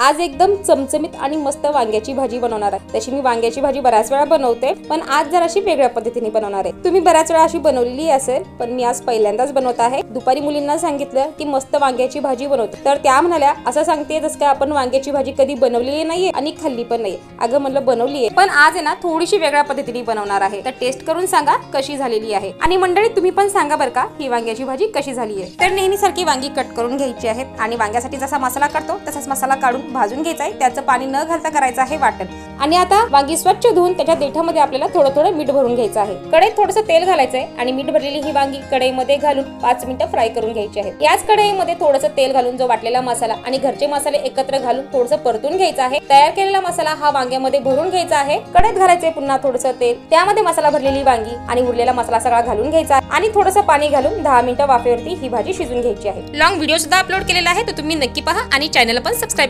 आज एकदम चमचमीत आणि मस्त वांग्याची भाजी बनवणार आहे। तशी मी वांग्याची भाजी बऱ्याच वेळा बनवते, पण आज जरा अशी वेगळ्या पद्धतीने बनवणार आहे। तुम्ही बऱ्याच वेळा अशी बनवलेली असेल, पण मी आज पहिल्यांदाच बनवत आहे। दुपारी मुलींना सांगितलं की मस्त वांग्याची भाजी बनवते, तर त्या म्हणाल्या असं सांगते जसं काय आपण वांग्याची भाजी कधी बनवलेली नाहीये आणि खाल्ली पण नाही। अगं म्हणलं बनवली आहे, पण आज आहे ना थोडीशी वेगळ्या पद्धतीने बनवणार आहे। तर टेस्ट करून सांगा कशी झालेली आहे, आणि मंडळी तुम्ही पण सांगा बरं का ही वांग्याची भाजी कशी झाली आहे। तर नेहमीसारखी वांगी कट करून घ्यायची आहेत आणि वांग्यासाठी जसा मसाला करतो तसाच मसाला काढून भाजून घ्यायचा आहे। त्याचं पाणी न घालता करायचं आहे वाटण। आणि आता वांगी स्वच्छ धुवून त्याच्या देठामध्ये आपल्याला थोडं थोडं मीठ भरून घ्यायचं आहे। कढईत थोडंसं तेल घालायचं आहे आणि मीठ भरलेली ही वांगी कढईमध्ये घालून 5 मिनिटं फ्राय करून घ्यायची आहे। याच कढईमध्ये थोडंसं तेल घालून जो वाटलेला मसाला आणि घरचे मसाले एकत्र घालून थोडंसं परतून घ्यायचा आहे। तयार केलेला मसाला हा वांग्यामध्ये भरून घ्यायचा आहे। कढईत घालायचे पुन्हा थोडंसं तेल, त्यामध्ये मसाला भरलेली वांगी आणि उरलेला मसाला सगळा घालून घ्यायचा आणि थोडंसं पाणी घालून 10 मिनिटं वाफेवरती ही भाजी शिजून घ्यायची आहे। लॉंग व्हिडिओ सुद्धा अपलोड केलेला आहे, तर तुम्ही नक्की पहा आणि चॅनल पण सबस्क्राइब